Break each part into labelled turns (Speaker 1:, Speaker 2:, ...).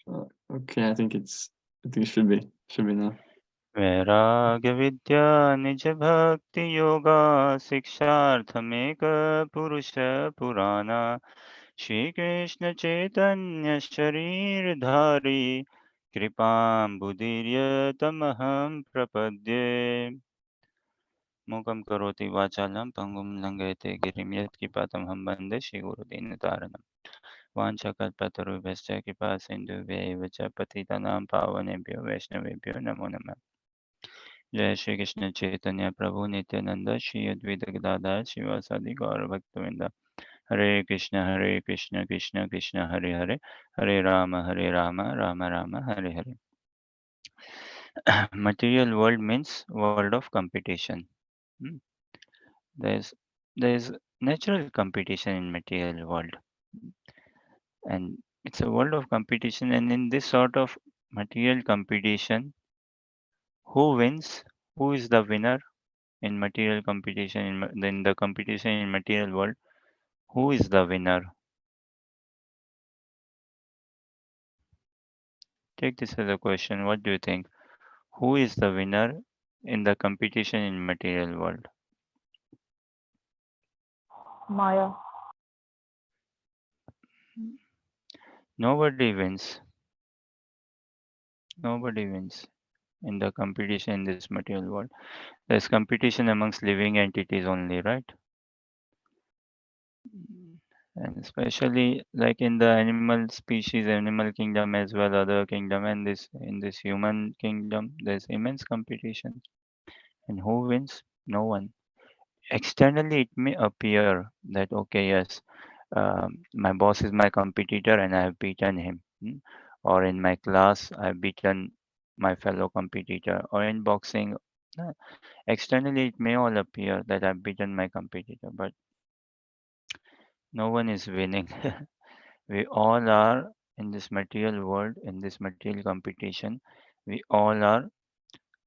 Speaker 1: Okay, I think it should be now.
Speaker 2: वैराग्य विद्या निज भक्ति योगा शिक्षार्थमेक पुरुष पुराना श्री कृष्ण चैतन्य शरीर धारी कृपाम्बुदीर्य तमहं प्रपद्ये मूकं करोति वाचालं पंगुं लंघयते गिरिं यत्किपातमहं वन्दे श्रीगुरुदीनतारणम् वाञ्छाकल्पतरुभ्यश्च कृपा सिन्धुभ्यैव च पतितानां पावनेभ्यो वैष्णवेभ्यो नमो नमः। जय श्री कृष्ण चैतन्य प्रभु नित्यानंद श्री अद्वैत गदाधर शिवासादि गौर भक्तवृंद। हरे Krishna Krishna Krishna Hare Hare Hare Ram Ram Ram Hare Hare. Material world means world of competition. Hmm. There's there's natural competition in material world, and it's a world of competition. And in this sort of material competition, who wins? Who is the winner in material competition? In the competition in material world, who is the winner? Take this as a question. What do you think? Who is the winner in the competition in material world?
Speaker 3: Maya.
Speaker 2: Nobody wins. Nobody wins in the competition in this material world. There's competition amongst living entities only, right? And especially like in the animal species, animal kingdom as well, other kingdom, and this in this human kingdom, there's immense competition. And who wins? No one. Externally, it may appear that okay, yes, my boss is my competitor and I have beaten him. Or in my class, I've beaten my fellow competitor. Or in boxing, uh, externally, it may all appear that I've beaten my competitor, but no one is winning. We all are in this material world, in this material competition. We all are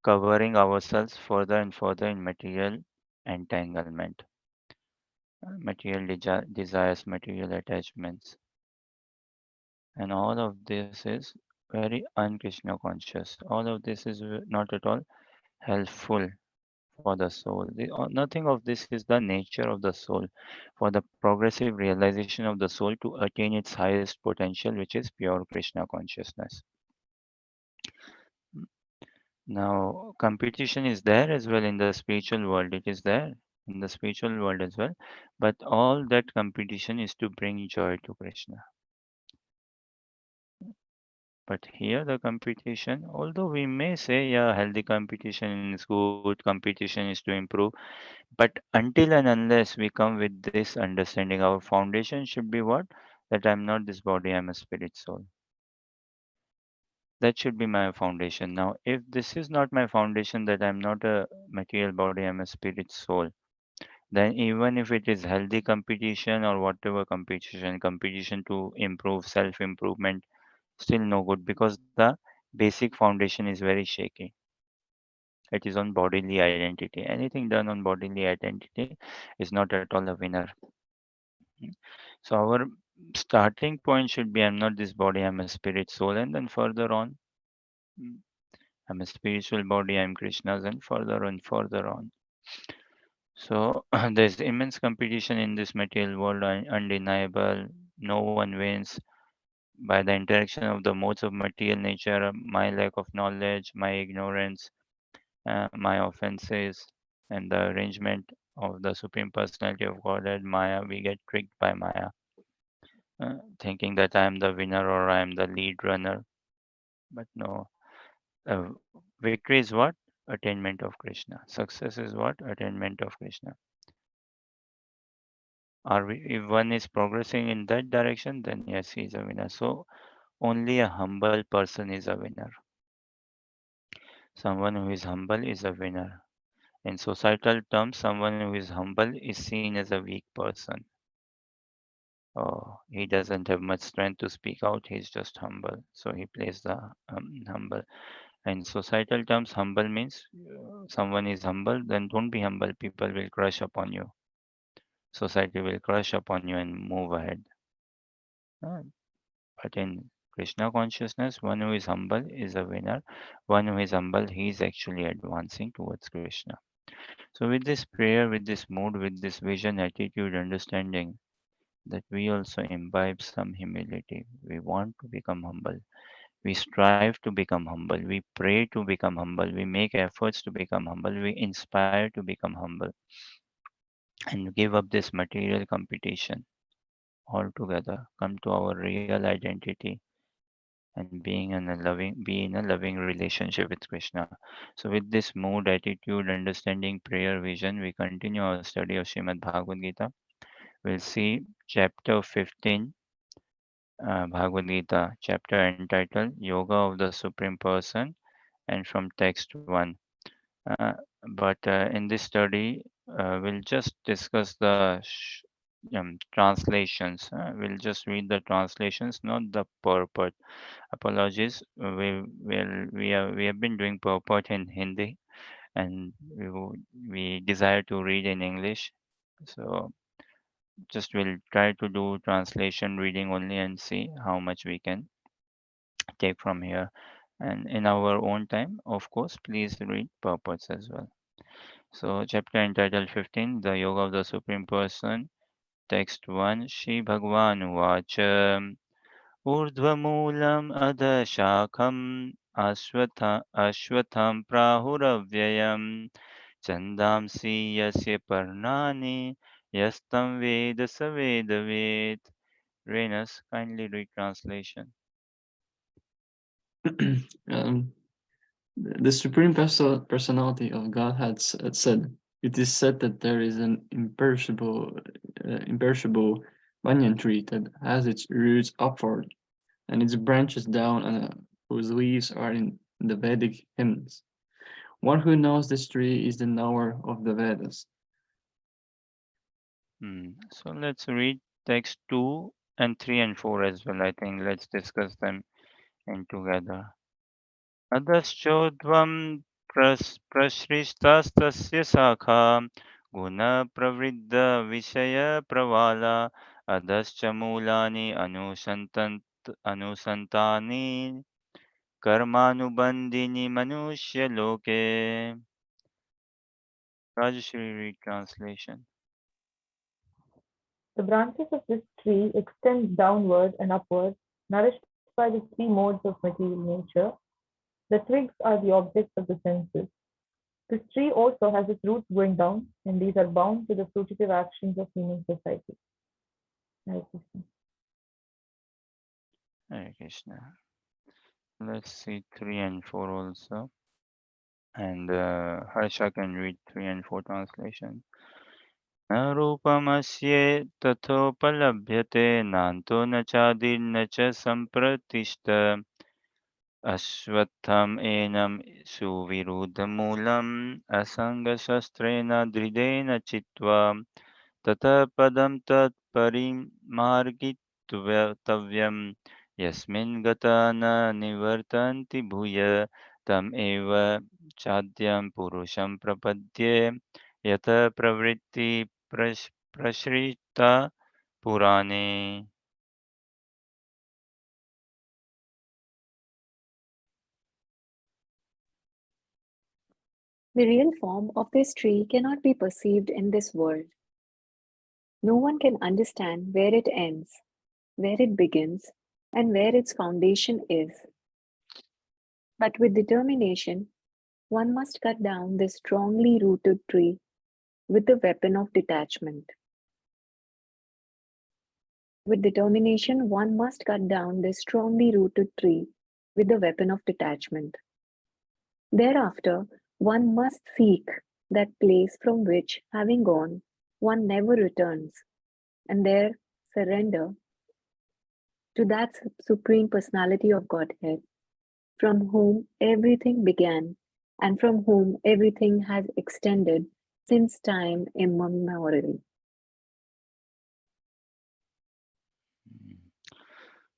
Speaker 2: covering ourselves further and further in material entanglement, material desires, material attachments. And all of this is very un-Krishna conscious. All of this is not at all helpful for the soul. Nothing of this is the nature of the soul, for the progressive realization of the soul to attain its highest potential, which is pure Krishna consciousness. Now, competition is there as well in the spiritual world. It is there in the spiritual world as well. But all that competition is to bring joy to Krishna. But here the competition, although we may say, yeah, healthy competition is good, competition is to improve, but until and unless we come with this understanding, our foundation should be what? That I'm not this body, I'm a spirit soul. That should be my foundation. Now, if this is not my foundation, that I'm not a material body, I'm a spirit soul, then even if it is healthy competition or whatever competition to improve, self improvement, still no good because the basic foundation is very shaky. It is on bodily identity. Anything done on bodily identity is not at all a winner. Mm. So our starting point should be I'm not this body, I'm a spirit soul, and then further on, mm, I'm a spiritual body, I'm Krishna's, and further and further on. So there's immense competition in this material world, undeniable. No one wins by the interaction of the modes of material nature, my lack of knowledge, my ignorance, my offenses, and the arrangement of the Supreme Personality of Godhead, Maya. We get tricked by Maya, thinking that I am the winner or I am the lead runner. But no, uh, victory is what? Attainment of Krishna. Success is what? Attainment of Krishna. Are we, if one is progressing in that direction, then yes, he is a winner. So only a humble person is a winner. Someone who is humble is a winner. In societal terms, someone who is humble is seen as a weak person. Oh, he doesn't have much strength to speak out. He's just humble. So he plays the humble. In societal terms, humble means someone is humble, then don't be humble. People will crush upon you. Society will crush upon you and move ahead. Uh, But in Krishna consciousness, one who is humble is a winner. One who is humble, he is actually advancing towards Krishna. So, with this prayer, with this mood, with this vision, attitude, understanding, that we also imbibe some humility. We want to become humble. We strive to become humble. We pray to become humble. We make efforts to become humble. We inspire to become humble and give up this material competition altogether. Come to our real identity and be in a loving relationship with Krishna. So with this mood, attitude, understanding, prayer, vision, we continue our study of Srimad Bhagavad Gita. We'll see chapter 15, Bhagavad Gita, chapter entitled Yoga of the Supreme Person, and from text 1. Uh, but in this study, we'll just discuss the translations. We'll just read the translations, not the purport. Apologies. We have been doing purport in Hindi, and we desire to read in English. So just we'll try to do translation reading only and see how much we can take from here. And in our own time, of course, please read purports as well. So, chapter entitled 15, The Yoga of the Supreme Person, text 1, Shri Bhagwan Uvacha, Urdhvamulam Adhashakam Ashwatham Prahuravyayam Chandamsi Yasya Parnani Yastam Veda Savedavet. Renas, kindly read translation.
Speaker 1: um, the Supreme Personality of God had said, "It is said that there is an imperishable banyan tree that has its roots upward and its branches down, and whose leaves are in the Vedic hymns. One who knows this tree is the knower of the Vedas."
Speaker 2: So let's read text 2 and 3 and 4 as well. I think let's discuss them in together. अधश्चोध्वं प्रसृष्टस्तस्य शाखा गुणप्रवृद्धविषयप्रवाला अधश्च मूलानि अनुसन्तानि कर्मानुबन्धीनि मनुष्यलोके. Rajashri, read translation.
Speaker 3: The branches of this tree extend downward and upward, nourished by the three modes of material nature. The twigs are the objects of the senses. This tree also has its roots going down, and these are bound to the fruitive actions of human society. Hare Krishna.
Speaker 2: Hare Krishna. Let's see 3 and 4 also. And Harsha can read 3 and 4 translation. न रूपमस्य तथोपलभ्यते नान्तो न चादिर्न च सम्प्रतिष्ठ अश्वत्थम् एनं सुविरुद्धमूलम् असङ्गशस्त्रेण दृढेन चित्वा ततः पदं तत्परिमार्गितव्यं यस्मिन् गता न निवर्तन्ति भूय तम् एव चाद्यं पुरुषं प्रपद्ये यत प्रवृत्ति प्रसृता पुराणे.
Speaker 4: The real form of this tree cannot be perceived in this world. No one can understand where it ends, where it begins, and where its foundation is. But with determination, one must cut down this strongly rooted tree with the weapon of detachment. With determination, one must cut down this strongly rooted tree with the weapon of detachment. Thereafter, one must seek that place from which, having gone, one never returns, and there surrender to that Supreme Personality of Godhead, from whom everything began and from whom everything has extended since time immemorial.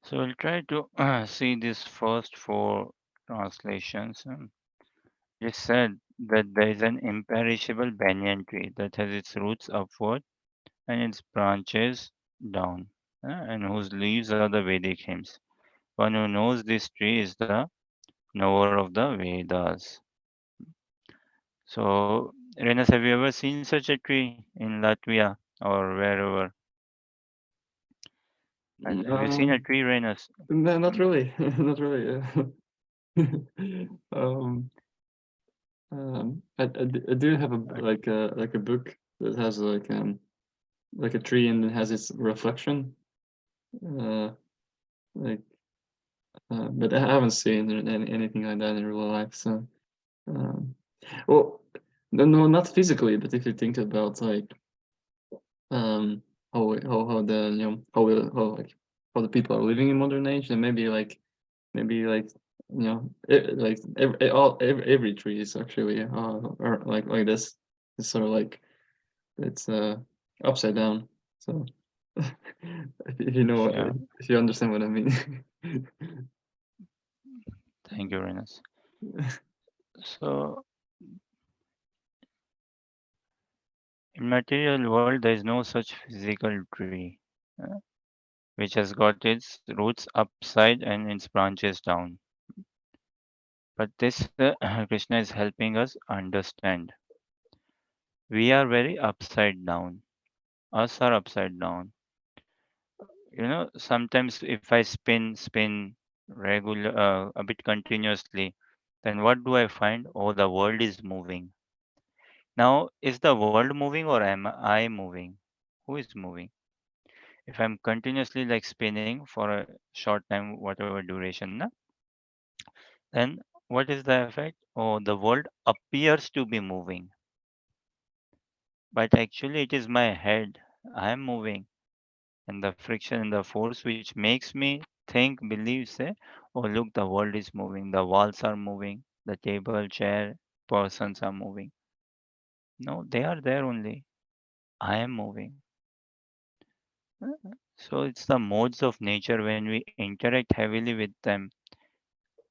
Speaker 2: So we'll try to see these first 4 translations. It is said that there is an imperishable banyan tree that has its roots upward and its branches down, and whose leaves are the Vedic hymns. One who knows this tree is the knower of the Vedas. So, Renas, have you ever seen such a tree in Latvia or wherever? Have you seen a tree, Renas?
Speaker 1: No, not
Speaker 2: Mm,
Speaker 1: really, not really. um, I do have a like a book that has like a tree and it has its reflection. Uh, like, but I haven't seen anything like that in real life. So, um, well, no, not physically, but if you think about like um how the how the people are living in modern age, then maybe every tree is actually or like this. It's sort of like it's upside down. So if you know
Speaker 2: yeah,
Speaker 1: if you understand what I mean.
Speaker 2: thank you, Renas. So, in material world, there is no such physical tree, uh, which has got its roots upside and its branches down. But this Krishna is helping us understand. We are very upside down. Us are upside down. Sometimes if I spin a bit continuously, then what do I find? Oh, the world is moving. Now, is the world moving or am I moving? Who is moving? If I'm continuously like spinning for a short time, whatever duration, na, then what is the effect? Oh, the world appears to be moving, but actually it is my head. I am moving, and the friction and the force which makes me think, believe, say, oh, look, the world is moving, the walls are moving, the table, chair, persons are moving. No, they are there only. I am moving. So it's the modes of nature. When we interact heavily with them,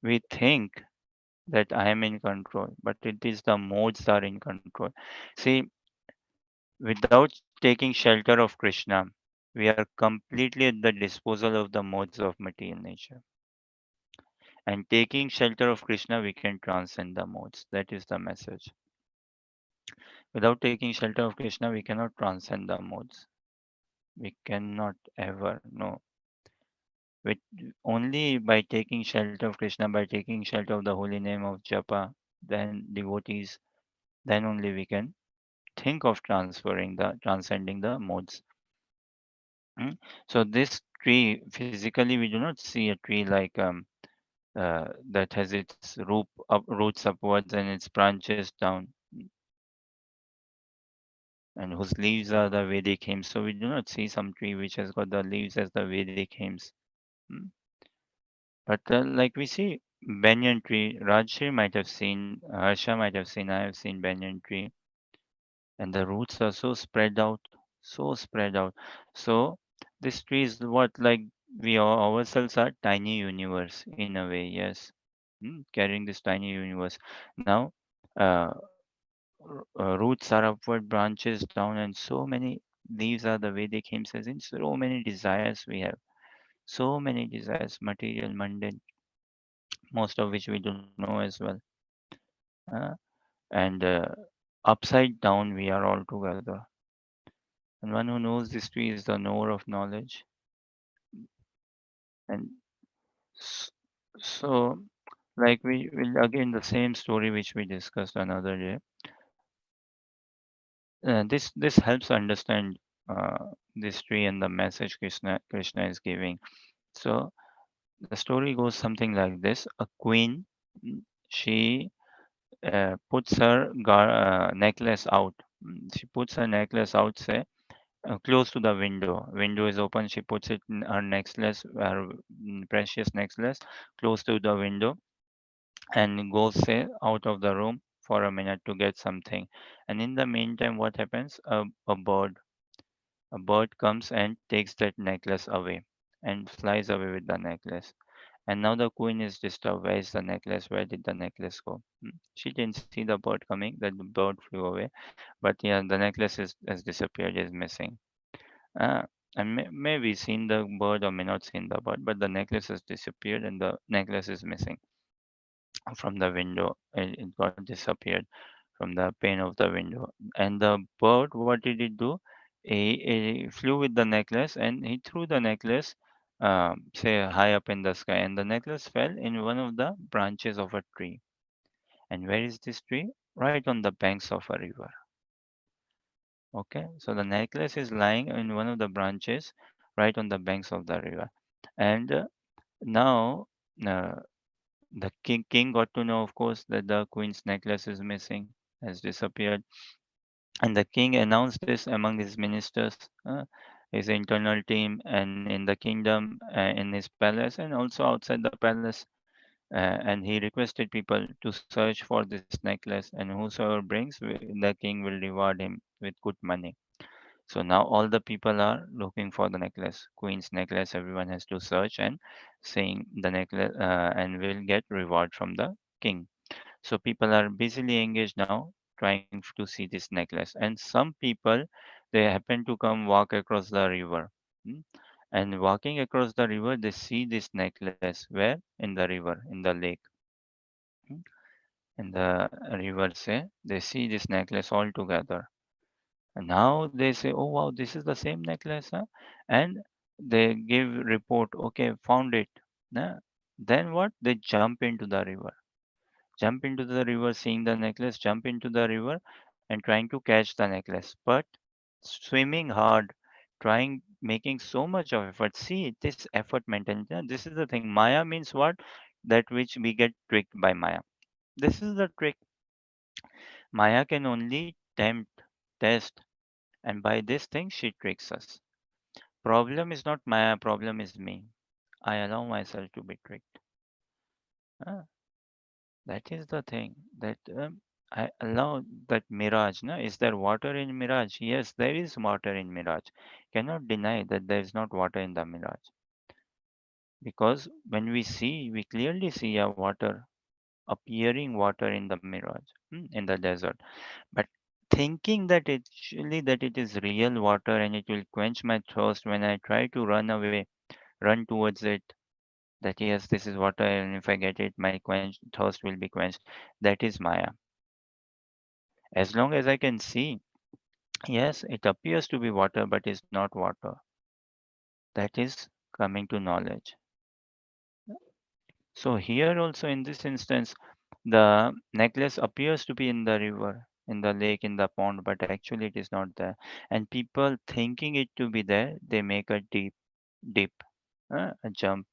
Speaker 2: we think that I am in control, but it is the modes are in control. See, without taking shelter of Krishna, we are completely at the disposal of the modes of material nature. And taking shelter of Krishna, we can transcend the modes. That is the message. Without taking shelter of Krishna, we cannot transcend the modes. We cannot ever. No. With only by taking shelter of Krishna, by taking shelter of the holy name of Japa, then devotees, then only we can think of transcending the modes. Mm. So this tree, physically, we do not see a tree like that has its roots upwards and its branches down, and whose leaves are the Vedic hymns. So we do not see some tree which has got the leaves as the Vedic hymns. Mm. But like we see banyan tree, Rajshri might have seen, Harsha might have seen, I have seen banyan tree, and the roots are so spread out, so spread out. So this tree is what like we ourselves are tiny universe in a way, yes. Carrying this tiny universe. Now, uh, roots are upward, branches down, and so many leaves are the Vedic hymns, as in so many desires we have. So many desires, material, mundane, most of which we don't know as well. Uh, and upside down, we are all together. And one who knows this tree is the knower of knowledge. And s- so, like we will again the same story which we discussed another day. This helps understand this tree and the message Krishna is giving. So the story goes something like this: a queen, she puts her necklace out. She puts her necklace out, say, close to the window. Window is open. She puts it in her necklace, her precious necklace, close to the window, and goes, say, out of the room for a minute to get something. And in the meantime, what happens? A bird comes and takes that necklace away and flies away with the necklace. And now the queen is disturbed. Where is the necklace? Where did the necklace go? She didn't see the bird coming, that the bird flew away. But yeah, the necklace has disappeared, is missing. Uh, and maybe seen the bird or may not seen the bird, but the necklace has disappeared and the necklace is missing from the window. It got disappeared from the pane of the window. And the bird, what did it do? He flew with the necklace and he threw the necklace, say, high up in the sky, and the necklace fell in one of the branches of a tree. And where is this tree? Right on the banks of a river. Okay, so the necklace is lying in one of the branches right on the banks of the river. And now uh, the king got to know, of course, that the queen's necklace is missing, has disappeared. And the king announced this among his ministers, his internal team, and in the kingdom, in his palace, and also outside the palace. And he requested people to search for this necklace, and whosoever brings, the king will reward him with good money. So now all the people are looking for the necklace, queen's necklace. Everyone has to search and seeing the necklace, and will get reward from the king. So people are busily engaged now trying to see this necklace. And some people, they happen to come walk across the river. mm, And walking across the river, they see this necklace. Where? In the river, in the lake. mm, In the river, say, they see this necklace all together. And now they say, oh wow, this is the same necklace, huh? And they give report, okay, found it. Nah. Then what? They jump into the river. Jump into the river, seeing the necklace, jump into the river and trying to catch the necklace. But swimming hard, trying, making so much of effort. See, this effort mentality. This is the thing. Maya means what? That which we get tricked by Maya. This is the trick. Maya can only tempt, test, and by this thing she tricks us. Problem is not Maya, problem is me. I allow myself to be tricked. Ah, that is the thing that I allow that mirage. No? Is there water in mirage? Yes, there is water in mirage. Cannot deny that there is not water in the mirage. Because when we see, we clearly see a water, appearing water in the mirage, in the desert. But thinking that it is real water and it will quench my thirst when I try to run away, run towards it, that yes, this is water, and if I get it, my thirst will be quenched. That is Maya. As long as I can see, yes, it appears to be water, but is not water. That is coming to knowledge. So here also in this instance, the necklace appears to be in the river, in the lake, in the pond, but actually it is not there. And people thinking it to be there, they make a dip, a jump.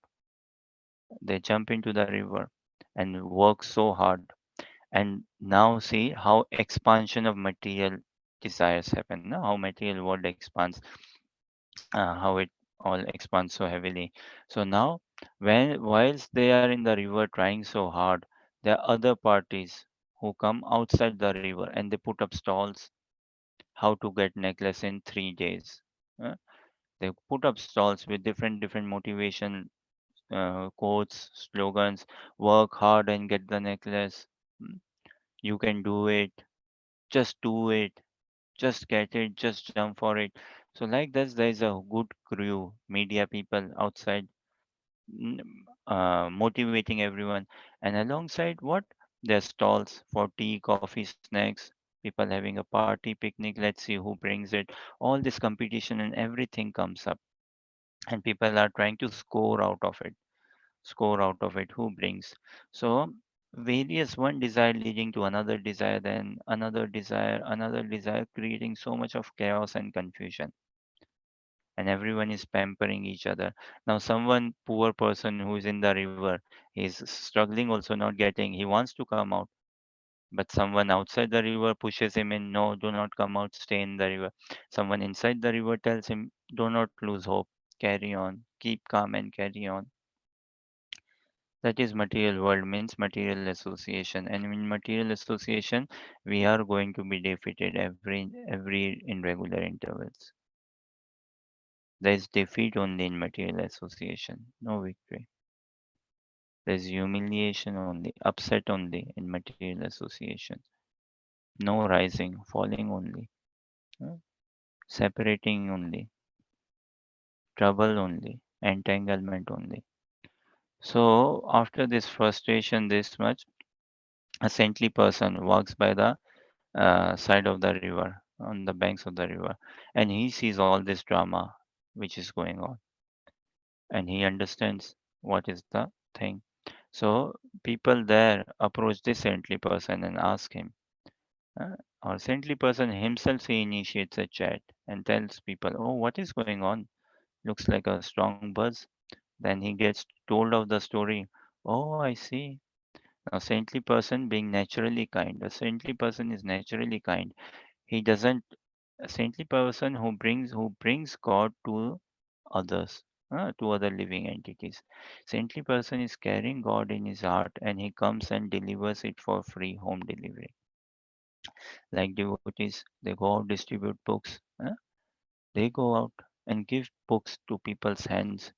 Speaker 2: They jump into the river and work so hard. And now see how expansion of material desires happen. No? How material world expands, how it all expands so heavily. So now, when whilst they are in the river trying so hard, there are other parties who come outside the river and they put up stalls. How to get necklace in 3 days? Uh, they put up stalls with different motivation quotes, slogans. Work hard and get the necklace. Mm, You can do it. Just do it. Just get it. Just jump for it. So like this, there is a good crew, media people outside, mm, motivating everyone. And alongside what? There's stalls for tea, coffee, snacks, people having a party, picnic. Let's see who brings it. All this competition and everything comes up. And people are trying to score out of it. Score out of it. Who brings? So various one desire leading to another desire, then another desire, creating so much of chaos and confusion, and everyone is pampering each other. Now someone poor person who is in the river is struggling, also not getting, he wants to come out, but someone outside the river pushes him in. No, do not come out, stay in the river. Someone inside the river tells him, do not lose hope, carry on, keep calm and carry on. That is material world, means material association. And in material association, we are going to be defeated every in regular intervals. There is defeat only in material association, no victory. There is humiliation only, upset only in material association. No rising, falling only, uh, separating only. trouble only, entanglement only. So after this frustration, this much, a saintly person walks by the side of the river, on the banks of the river, and he sees all this drama which is going on, and he understands what is the thing. So people there approach this saintly person and ask him, uh, or saintly person himself, he initiates a chat and tells people, "Oh, what is going on? Looks like a strong buzz." Then he gets told of the story. Oh, I see. Now, saintly person being naturally kind. A saintly person is naturally kind. He doesn't. A saintly person who brings God to others, to other living entities. Saintly person is carrying God in his heart, and he comes and delivers it for free home delivery. Like devotees, they go out distribute books. They go out and give books to people's hands,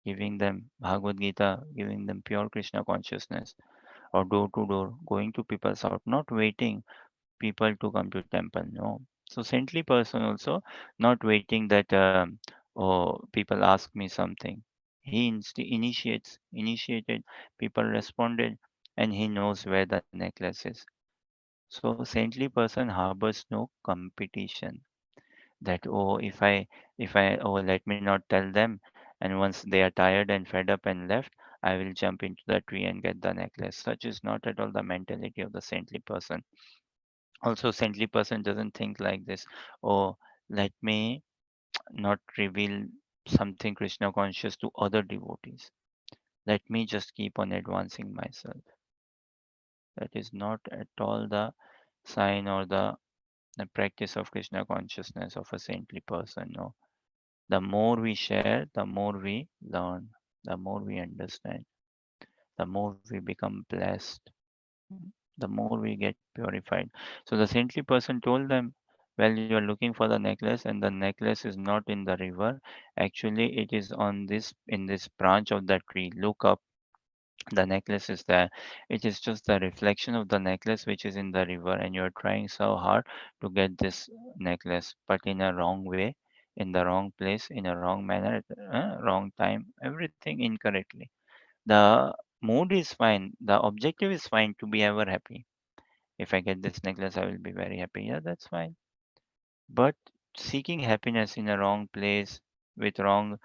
Speaker 2: giving them Bhagavad Gita, giving them pure Krishna consciousness, or door to door, going to people's house, not waiting people to come to temple. No. So saintly person also not waiting that people ask me something. He initiated, people responded, and he knows where the necklace is. So saintly person harbors no competition. That if I let me not tell them, and once they are tired and fed up and left, I will jump into the tree and get the necklace. Such is not at all the mentality of the saintly person. Also, saintly person doesn't think like this. Oh, let me not reveal something Krishna conscious to other devotees. Let me just keep on advancing myself. That is not at all the sign or the practice of Krishna consciousness of a saintly person. No. The more we share, the more we learn, the more we understand, the more we become blessed, the more we get purified. So the saintly person told them, well, you are looking for the necklace, and the necklace is not in the river. Actually, it is on this in this branch of the tree. Look up, the necklace is there. It is just the reflection of the necklace which is in the river, and you are trying so hard to get this necklace, but in a wrong way, in the wrong place, in a wrong manner, wrong time, everything incorrectly. The mood is fine, the objective is fine, to be ever happy. If I get this necklace, I will be very happy. Yeah, that's fine. But seeking happiness in a wrong place, with wrong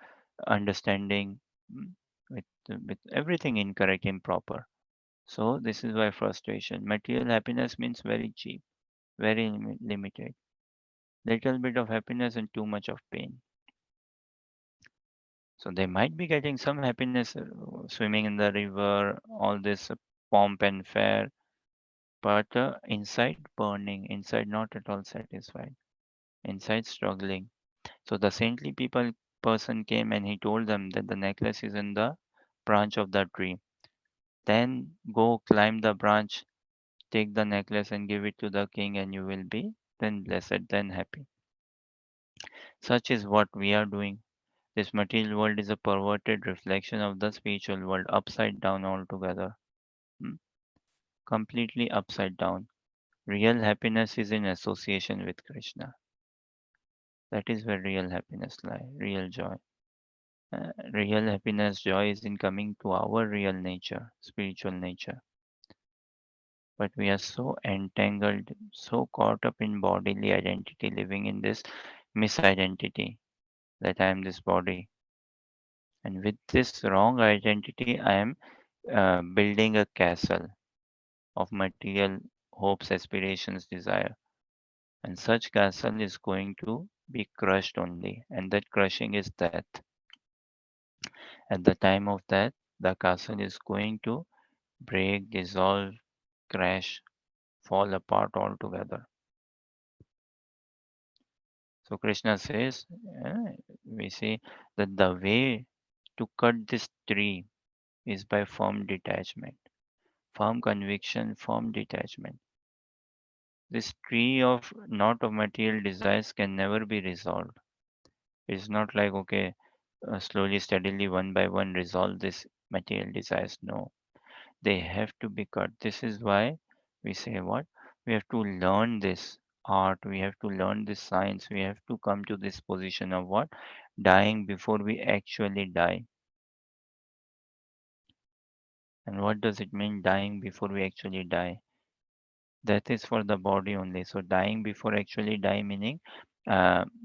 Speaker 2: understanding, mm, with everything incorrect, improper. So this is why frustration. Material happiness means very cheap, very limited. Little bit of happiness and too much of pain. So they might be getting some happiness, swimming in the river, all this pomp and fare, but inside burning, inside not at all satisfied, inside struggling. So the saintly people person came and he told them that the necklace is in the branch of the tree. Then go climb the branch, take the necklace and give it to the king, and you will be then blessed, then happy. Such is what we are doing. This material world is a perverted reflection of the spiritual world, upside down altogether. Hmm, completely upside down. Real happiness is in association with Krishna. That is where real happiness lies, real joy. Real happiness, joy is in coming to our real nature, spiritual nature. But we are so entangled, so caught up in bodily identity, living in this misidentity that I am this body. And with this wrong identity, I am building a castle of material hopes, aspirations, desire. And such castle is going to be crushed only. And that crushing is death. At the time of death, the castle is going to break, dissolve, crash, fall apart altogether. So Krishna says, we see that the way to cut this tree is by firm detachment, firm conviction, firm detachment. This tree of not of material desires can never be resolved. It's not like, okay, slowly, steadily, one by one, resolve this material desires. No, they have to be cut. This is why we say what? We have to learn this art, we have to learn this science, we have to come to this position of what? dying before we actually die. And what does it mean, dying before we actually die? That is for the body only. So dying before actually die, meaning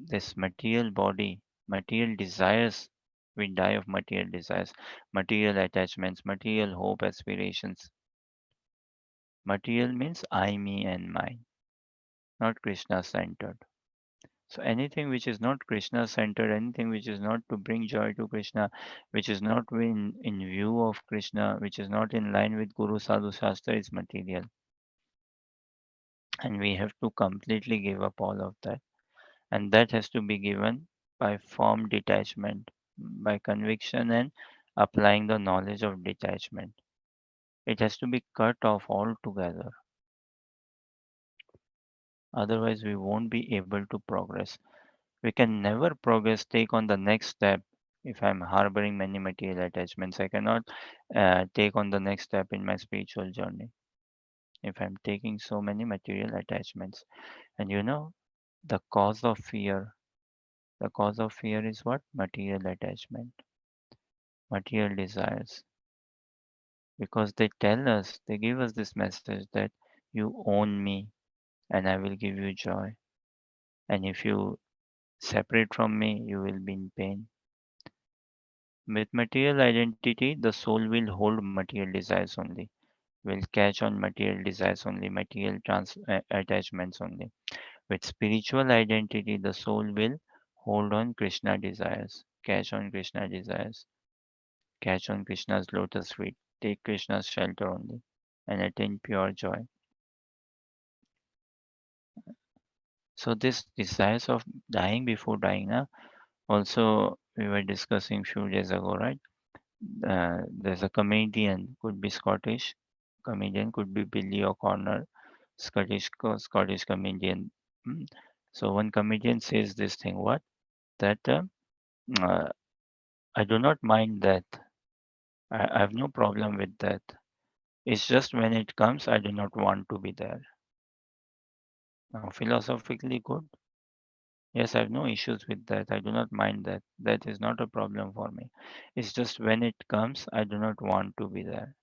Speaker 2: this material body, material desires, we die of material desires, material attachments, material hope, aspirations. Material means I, me, and mine, not Krishna centered. So anything which is not Krishna centered, anything which is not to bring joy to Krishna, which is not in view of Krishna, which is not in line with Guru Sadhu Shastra, is material. And we have to completely give up all of that. And that has to be given by firm detachment, by conviction and applying the knowledge of detachment. It has to be cut off altogether. Otherwise, we won't be able to progress. We can never progress, take on the next step. If I'm harboring many material attachments, I cannot take on the next step in my spiritual journey. If I'm taking so many material attachments, and the cause of fear, the cause of fear is what? Material attachment, material desires. Because they tell us, they give us this message that you own me and I will give you joy. And if you separate from me, you will be in pain. With material identity, the soul will hold material desires only, will catch on material desires only, material attachments only. With spiritual identity, the soul will hold on Krishna desires, catch on Krishna desires, catch on Krishna's lotus feet, take Krishna's shelter only, and attain pure joy. So this desires of dying before dying, also we were discussing few days ago, right? There's a comedian, could be Scottish comedian, could be Billy O'Connor, Scottish comedian. Mm. So one comedian says this thing, what? That uh, I do not mind that. I have no problem with that. It's just when it comes, I do not want to be there. Now, philosophically good. Yes, I have no issues with that. I do not mind that. That is not a problem for me. It's just when it comes, I do not want to be there.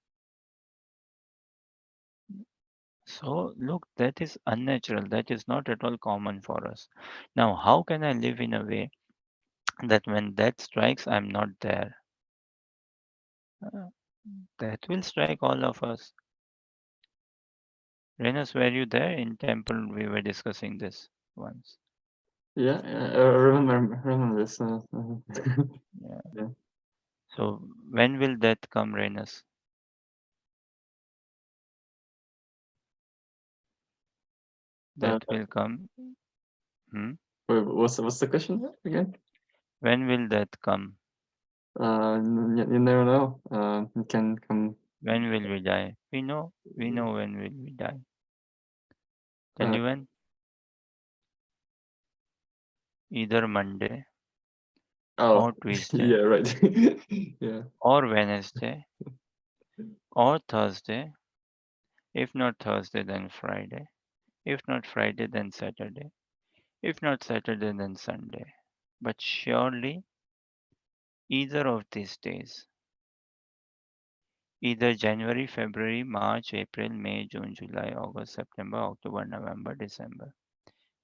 Speaker 2: So, look, that is unnatural. That is not at all common for us. Now, how can I live in a way that when that strikes, I'm not there? Uh, that will strike all of us. Renas, were you there in temple? We were discussing this once.
Speaker 1: Yeah, I remember this.
Speaker 2: Yeah.
Speaker 1: Yeah.
Speaker 2: So, when will that come, Renas?
Speaker 1: Uh,
Speaker 2: That will come. Hmm?
Speaker 1: what's the question again?
Speaker 2: When will that come?
Speaker 1: You never know. It can come.
Speaker 2: When will we die? We know when will we die. Tell
Speaker 1: Uh,
Speaker 2: you when? Either Monday
Speaker 1: oh,
Speaker 2: or Tuesday
Speaker 1: yeah, right. Yeah.
Speaker 2: or Wednesday or Thursday. If not Thursday, then Friday. If not Friday, then Saturday. If not Saturday, then Sunday. But surely either of these days, either January, February, March, April, May, June, July, August, September, October, November, December,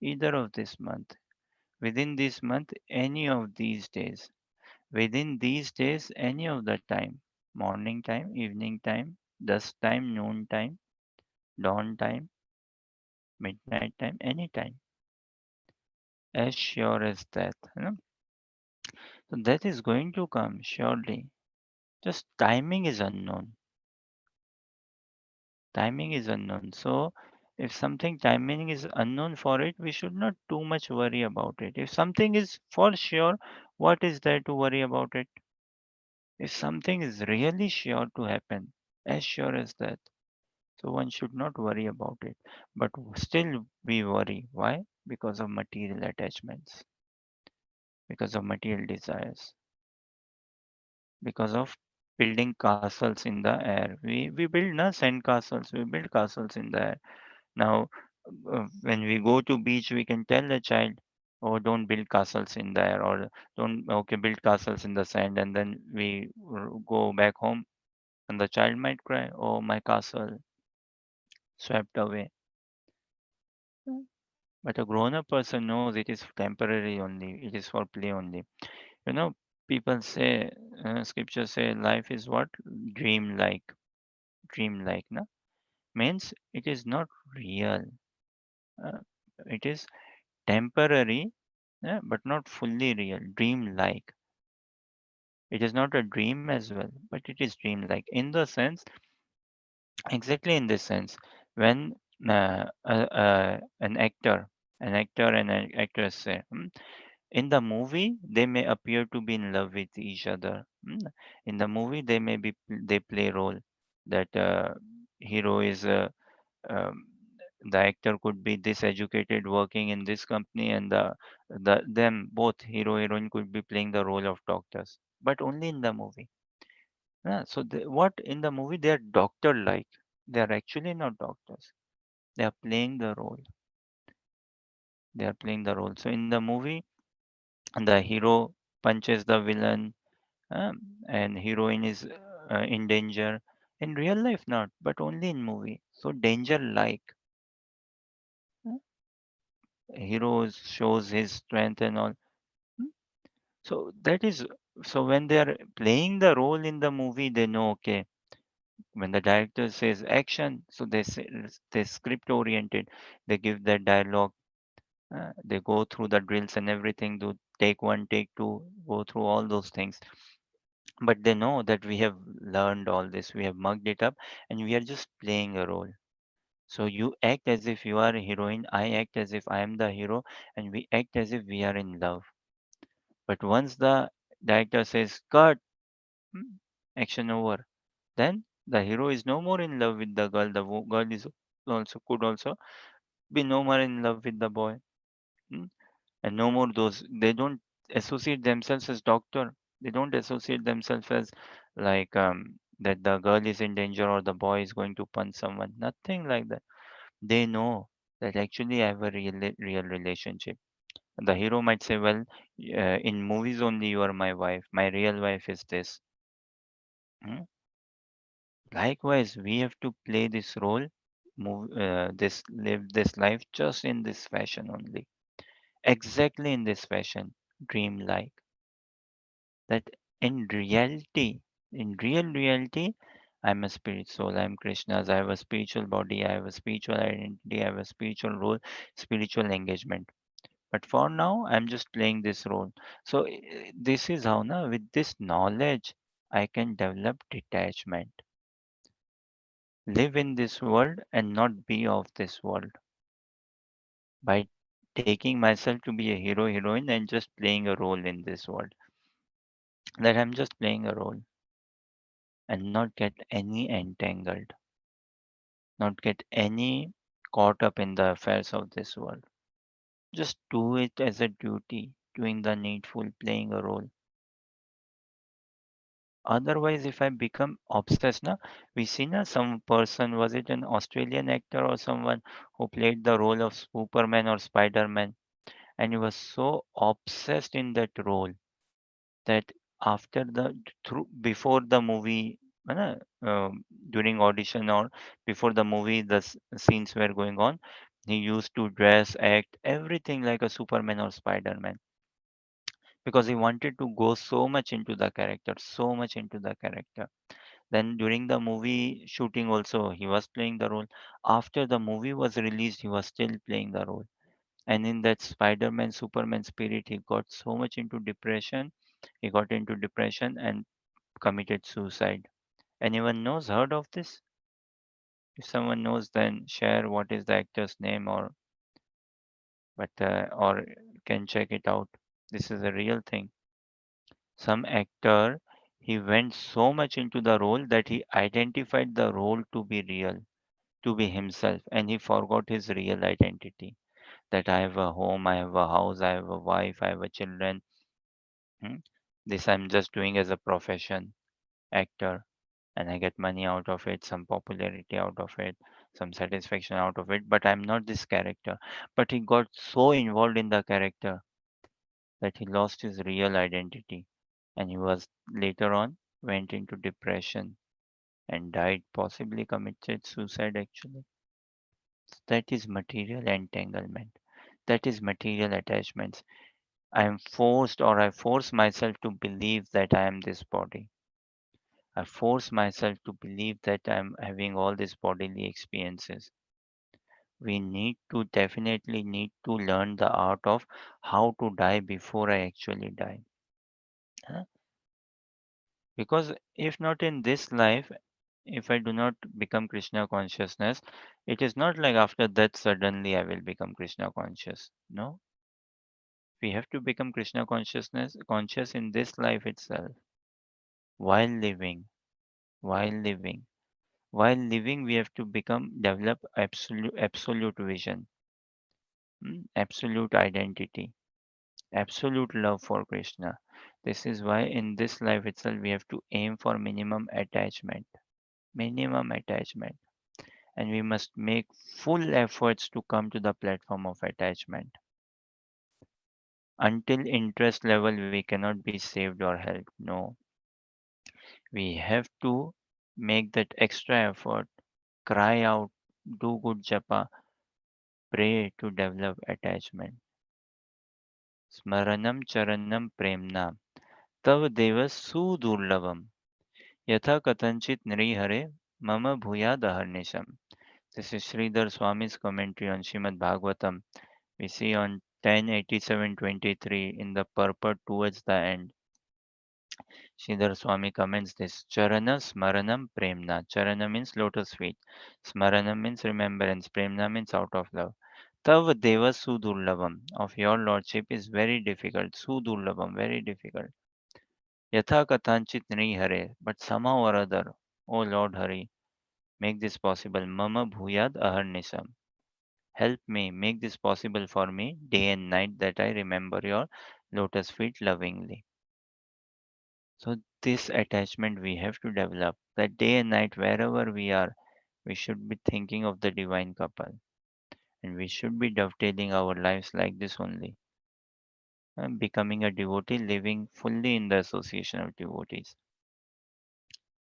Speaker 2: either of this month, within this month, any of these days, within these days, any of the time, morning time, evening time, dusk time, noon time, dawn time, midnight time, any time, as sure as that. So that is going to come surely. Just timing is unknown. Timing is unknown. So if something timing is unknown for it, we should not too much worry about it. If something is for sure, what is there to worry about it? If something is really sure to happen, as sure as that, so one should not worry about it. But still we worry. Why? Because of material attachments, because of material desires, because of building castles in the air. We build na sand castles, we build castles in the air. Now, when we go to beach, we can tell the child, Oh, don't build castles in there, or don't, okay, build castles in the sand, and then we go back home, and the child might cry, oh, my castle swept away. Mm. But a grown-up person knows it is temporary only, it is for play only. You know, people say, scriptures say, life is what? Dream-like. Dream-like, no? Means it is not real. Uh, it is temporary, but not fully real. Dream-like. It is not a dream as well, but it is dream-like. In the sense, exactly in this sense, when an actor and an actress say, in the movie, they may appear to be in love with each other. In the movie, they play role that hero is um, the actor could be this educated working in this company, and the them both hero heroine could be playing the role of doctors, but only in the movie. So what in the movie they are doctor like, they are actually not doctors. They are playing the role. They are playing the role. So in the movie, the hero punches the villain, and heroine is in danger. In real life, not, but only in movie. So danger like, hero shows his strength and all. Hmm? So that is, so when they are playing the role in the movie, they know, okay, when the director says action, so they script oriented. They give that dialogue. They go through the drills and everything. Do take one, take two, go through all those things. But they know that we have learned all this, we have mugged it up, and we are just playing a role. So you act as if you are a heroine, I act as if I am the hero, and we act as if we are in love. But once the director says cut, hmm, action over, then the hero is no more in love with the girl. The girl is also could also be no more in love with the boy. Hmm? And no more those, they don't associate themselves as doctor. They don't associate themselves as like that the girl is in danger or the boy is going to punch someone. Nothing like that. They know that actually I have a real relationship. The hero might say, well, in movies only you are my wife, my real wife is this. Hmm? Likewise, we have to play this role, live this life just in this fashion only, exactly in this fashion, dream-like. That in reality, in real reality, I'm a spirit soul, I'm Krishna's, I have a spiritual body, I have a spiritual identity, I have a spiritual role, spiritual engagement. But for now, I'm just playing this role. So this is how, na, with this knowledge, I can develop detachment, live in this world and not be of this world by taking myself to be a hero, heroine, and just playing a role in this world. That I'm just playing a role and not get any entangled, not get any caught up in the affairs of this world. Just do it as a duty, doing the needful, playing a role. Otherwise, if I become obsessed, na, we see na some person, was it an Australian actor or someone who played the role of Superman or Spider-Man, and he was so obsessed in that role that after the through before the movie, during audition or before the movie, the scenes were going on, he used to dress, act, everything like a Superman or Spider-Man because he wanted to go so much into the character, so much into the character. Then during the movie shooting also, he was playing the role. After the movie was released, he was still playing the role. And in that Spider-Man, Superman spirit, he got so much into depression. He got into depression and committed suicide. Anyone knows heard of this? If someone knows, then share what is the actor's name, or can check it out. This is a real thing. Some actor, he went so much into the role that he identified the role to be real, to be himself, and he forgot his real identity. That I have a home, I have a house, I have a wife, I have a children. Hmm? This I'm just doing as a profession, actor, and I get money out of it, some popularity out of it, some satisfaction out of it, but I'm not this character. But he got so involved in the character. that he lost his real identity, and he was later on went into depression and died, possibly committed suicide actually. That is material entanglement. That is material attachments. I am forced, or I force myself to believe that I am this body. I force myself to believe that I am having all these bodily experiences. We need to definitely need to learn the art of how to die before I actually die. Huh? Because if not in this life, if I do not become Krishna consciousness, it is not like after death suddenly I will become Krishna conscious. No, we have to become Krishna consciousness conscious in this life itself, while living, while living, while living. We have to become develop absolute vision, absolute identity, absolute love for Krishna. This is why in this life itself we have to aim for minimum attachment, and we must make full efforts to come to the platform of attachment. Until interest level, we cannot be saved or helped. No, we have to make that extra effort, cry out, do good japa, pray to develop attachment. Smaranam charanam premna तव देव सुदुर्लभम यथा कथंचित नृहरे mama bhuyadaharnisham. This is Sridhar Swami's commentary on Srimad Bhagavatam. We see on 1087.23 in the purport towards the end. Sridhar Swami comments this Charana Smaranam Premna. Charana means lotus feet. Smarana means remembrance. Premna means out of love. Tav Deva Sudurlabam of your lordship is very difficult. Sudurlabam, very difficult. Yatha Kathanchit Nri Hare, but somehow or other, O Lord Hari, make this possible. Mama Bhuyad Aharnisam. Help me, make this possible for me day and night that I remember your lotus feet lovingly. So, this attachment we have to develop that day and night, wherever we are, we should be thinking of the divine couple and we should be dovetailing our lives like this only. Becoming a devotee, living fully in the association of devotees.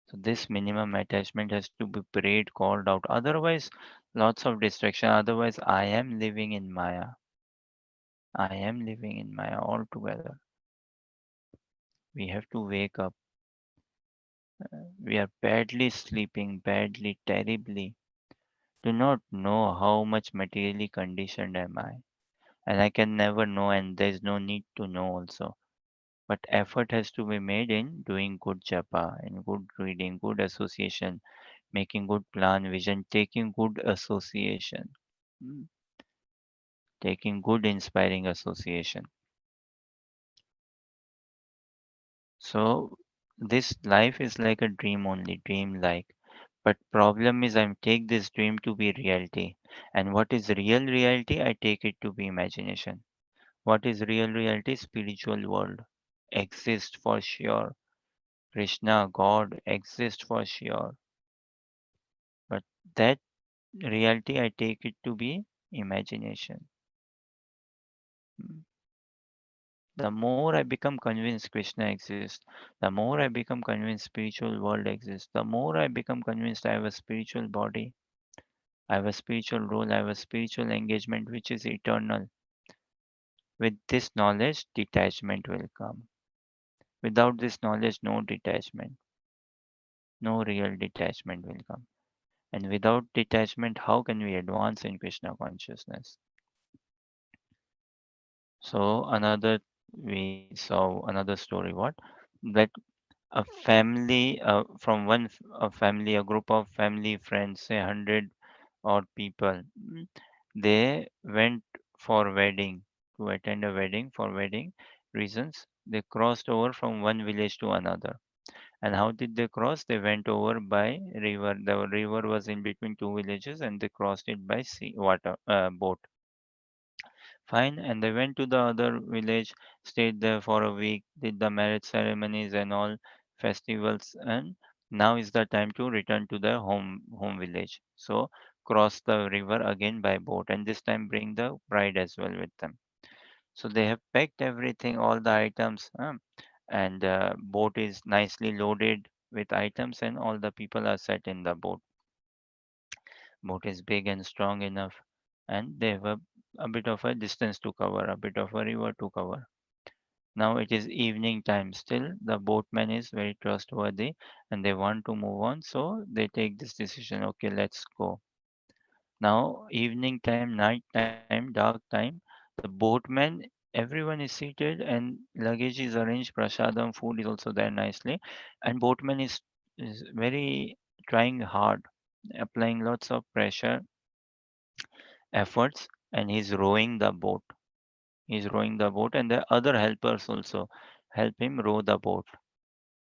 Speaker 2: So, this minimum attachment has to be prayed, called out. Otherwise, lots of distraction. Otherwise, I am living in Maya. I am living in Maya altogether. We have to wake up. We are badly sleeping, badly, terribly. Do not know how much materially conditioned am I. And I can never know, and there is no need to know also. But effort has to be made in doing good japa, in good reading, good association, making good plan, vision, taking good association, mm, taking good inspiring association. So this life is like a dream only, dream like. But problem is I take this dream to be reality. And what is real reality? I take it to be imagination. What is real reality? Spiritual world exists for sure. Krishna, God exists for sure. But that reality I take it to be imagination. Mm. The more I become convinced Krishna exists, the more I become convinced spiritual world exists, the more I become convinced I have a spiritual body, I have a spiritual role, I have a spiritual engagement which is eternal. With this knowledge, detachment will come. Without this knowledge, no detachment, no real detachment will come. And without detachment, how can we advance in Krishna consciousness? So another we saw another story. What that a family from a family, a group of family friends, say 100 odd people, they went for wedding to attend a wedding for wedding reasons. They crossed over from one village to another. And how did they cross? They went over by river. The river was in between two villages, and they crossed it by sea water boat. Fine, and they went to the other village, stayed there for a week, did the marriage ceremonies and all festivals, and now is the time to return to their home village. So cross the river again by boat, and this time bring the bride as well with them. So they have packed everything, all the items, and boat is nicely loaded with items, and all the people are set in the boat. Boat is big and strong enough, and they have a bit of a distance to cover, a bit of a river to cover. Now it is evening time. Still, the boatman is very trustworthy and they want to move on. So they take this decision, okay, let's go. Now, evening time, night time, dark time, the boatman, everyone is seated and luggage is arranged. Prasadam, food is also there nicely. And boatman is very trying hard, applying lots of pressure, efforts, and he's rowing the boat. He's rowing the boat, and the other helpers also help him row the boat.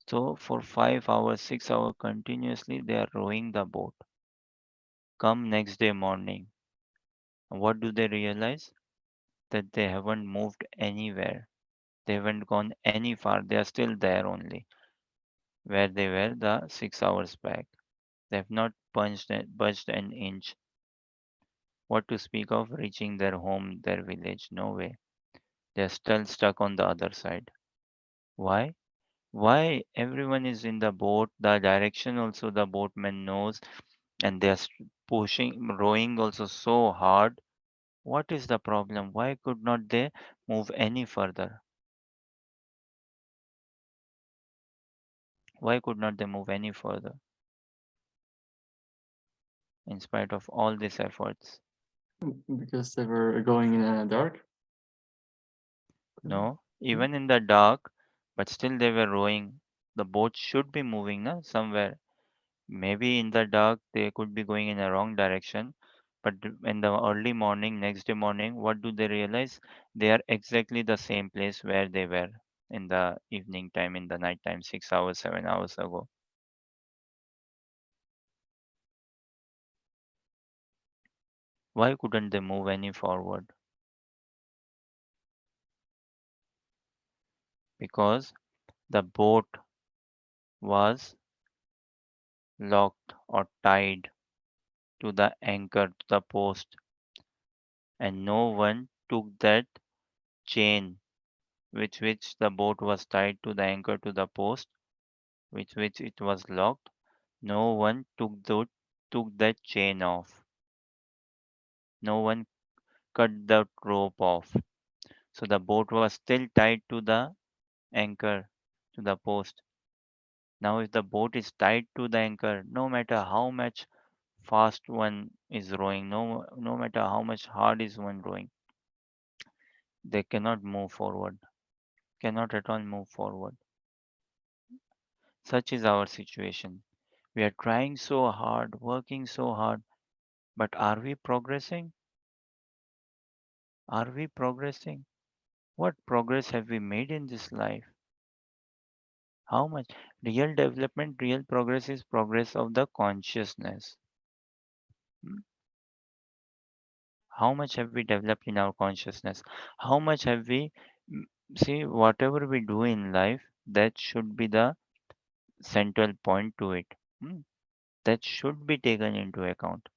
Speaker 2: So for 5 hours, 6 hours continuously, they are rowing the boat. Come next day morning, what do they realize? That they haven't moved anywhere. They haven't gone any far. They are still there only, where they were the 6 hours back. They have not budged an inch. What to speak of reaching their home, their village? No way. They are still stuck on the other side. Why? Why everyone is in the boat? The direction also the boatman knows, and they are pushing, rowing also so hard. What is the problem? Why could not they move any further? Why could not they move any further in spite of all these efforts?
Speaker 1: Because they were going in a dark.
Speaker 2: No, even in the dark, but still they were rowing. The boat should be moving na, somewhere. Maybe in the dark they could be going in a wrong direction. But in the early morning, next day morning, what do they realize? They are exactly the same place where they were in the evening time, in the night time, 6 hours, 7 hours ago. Why couldn't they move any forward? Because the boat was locked or tied to the anchor, to the post, and no one took that chain with which the boat was tied to the anchor to the post, with which it was locked. No one took that chain off. No one cut the rope off. So the boat was still tied to the anchor, to the post. Now, if the boat is tied to the anchor, no matter how much fast one is rowing, no matter how much hard is one rowing, they cannot move forward, cannot at all move forward. Such is our situation. We are trying so hard, working so hard, but are we progressing? Are we progressing? What progress have we made in this life? How much? Real development, real progress is progress of the consciousness. Hmm? How much have we developed in our consciousness? How much have we, mm, see, whatever we do in life, that should be the central point to it. Hmm? That should be taken into account.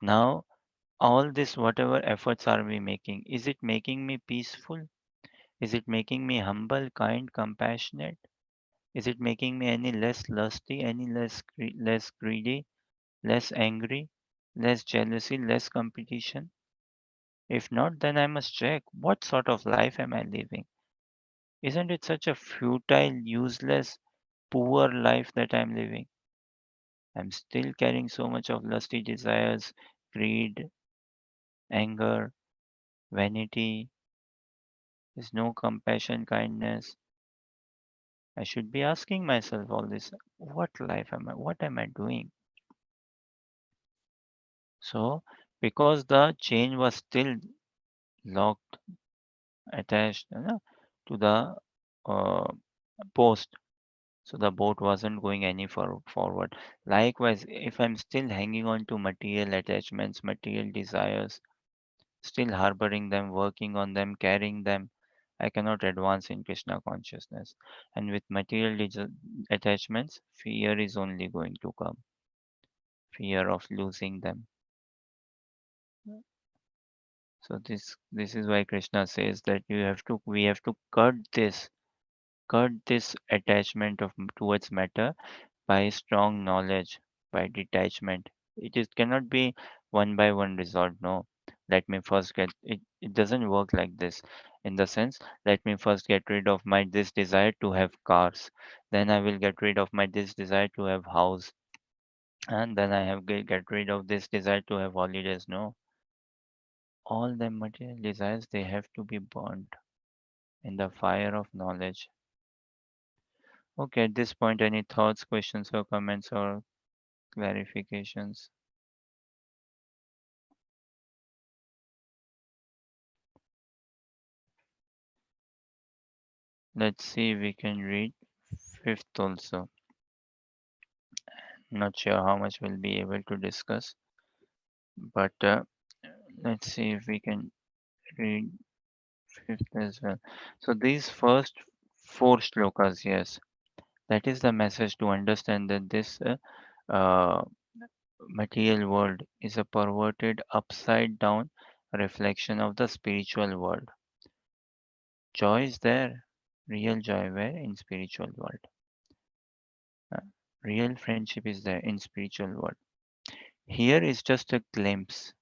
Speaker 2: Now, all this, whatever efforts are we making, is it making me peaceful? Is it making me humble, kind, compassionate? Is it making me any less lusty, any less greedy, less angry, less jealousy, less competition? If not, then I must check what sort of life am I living? Isn't it such a futile, useless, poor life that I'm living? I'm still carrying so much of lusty desires, greed, anger, vanity. There's no compassion, kindness. I should be asking myself all this. What life am I? What am I doing? So, because the chain was still locked, attached to the uh, post, so the boat wasn't going any forward. Likewise, if I'm still hanging on to material attachments, material desires, still harboring them, working on them, carrying them, I cannot advance in Krishna consciousness. And with material attachments, fear is only going to come, fear of losing them. So this is why Krishna says that we have to cut this attachment towards matter by strong knowledge, by detachment. It cannot be one by one resolved. No, let me first get it. It doesn't work like this. In the sense, let me first get rid of my this desire to have cars, then I will get rid of my this desire to have house, and then I have get rid of this desire to have holidays. No, all the material desires they have to be burnt in the fire of knowledge. Okay, at this point, any thoughts, questions, or comments, or clarifications? Let's see if we can read fifth also. Not sure how much we'll be able to discuss, but let's see if we can read fifth as well. So these first four shlokas, yes, that is the message to understand that this uh, material world is a perverted, upside down reflection of the spiritual world. Joy is there, real joy where in spiritual world. Uh, Real friendship is there in spiritual world. Here is just a glimpse.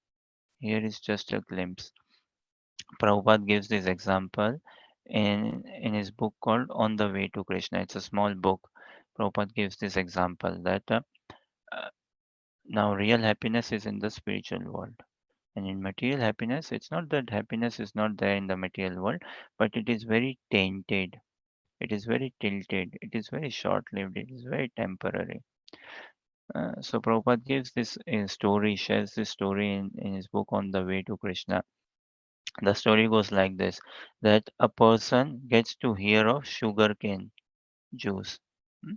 Speaker 2: Here is just a glimpse. Prabhupada gives this example in his book called On the Way to Krishna. It's a small book. Prabhupada gives this example that uh, now real happiness is in the spiritual world. And in material happiness, it's not that happiness is not there in the material world, but it is very tainted. It is very tilted. It is very short lived. It is very temporary. So Prabhupada gives this story, shares this story in his book On the Way to Krishna. The story goes like this, that a person gets to hear of sugarcane juice. hmm,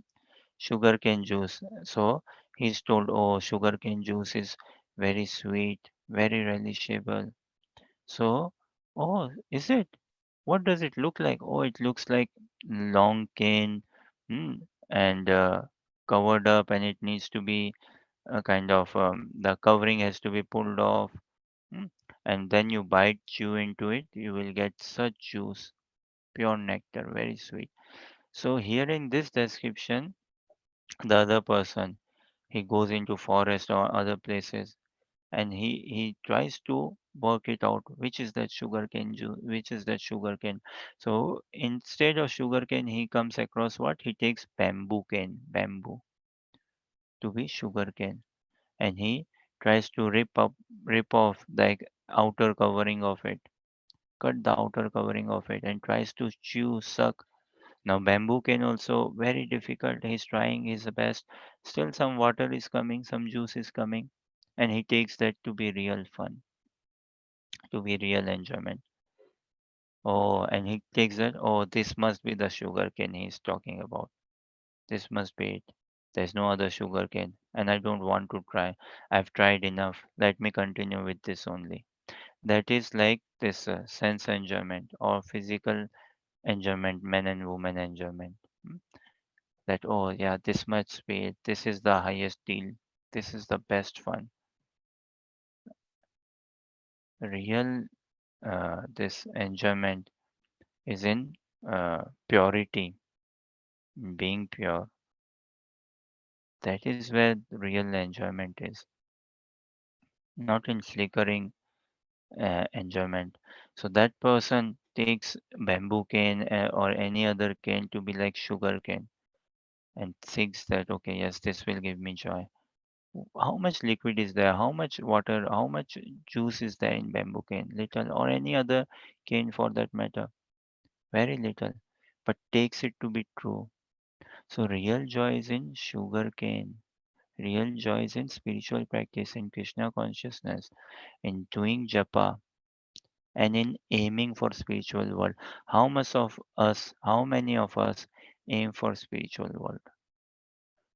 Speaker 2: Sugarcane juice. So he's told, oh, sugarcane juice is very sweet, very relishable. So, oh, is it? What does it look like? Oh, it looks like long cane, hmm, and covered up, and it needs to be kind of the covering has to be pulled off. hmm, And then you bite, chew into it, you will get such juice, pure nectar, very sweet. So here in this description, the other person, he goes into forest or other places, and he tries to work it out, which is that sugarcane juice, which is that sugarcane. So instead of sugarcane, he comes across what? He takes bamboo to be sugarcane, and he tries to rip off the outer covering of it, cut the outer covering of it, and tries to chew, suck. Now bamboo cane also very difficult. He's trying his best. Still some water is coming, some juice is coming, and he takes that to be real fun, to be real enjoyment. Oh, and he takes that. Oh, this must be the sugar cane he's talking about. This must be it. There's no other sugar cane, and I don't want to try. I've tried enough. Let me continue with this only. That is like this sense enjoyment or physical enjoyment, men and women enjoyment. Hmm? That, oh yeah, this must be it. This is the highest deal. This is the best fun. Real this enjoyment is in purity, being pure. That is where the real enjoyment is, not in flickering enjoyment. So that person takes bamboo cane or any other cane to be like sugar cane and thinks that, okay, yes, this will give me joy. How much liquid is there? How much water? How much juice is there in bamboo cane? Little, or any other cane for that matter. Very little, but takes it to be true. So real joy is in sugar cane. Real joy is in spiritual practice, in Krishna consciousness, in doing japa, and in aiming for spiritual world. How many of us aim for spiritual world?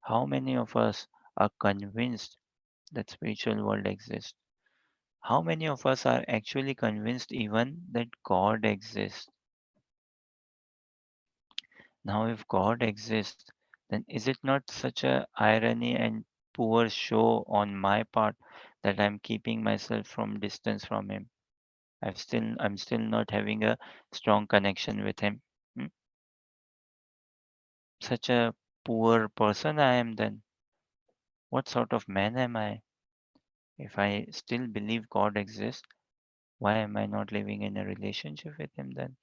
Speaker 2: How many of us are convinced that spiritual world exists? How many of us are actually convinced even that God exists? Now, if God exists, then is it not such a irony and poor show on my part that I'm keeping myself from distance from Him? I'm still not having a strong connection with him. Hmm? Such a poor person I am then. What sort of man am I? If I still believe God exists, why am I not living in a relationship with him then?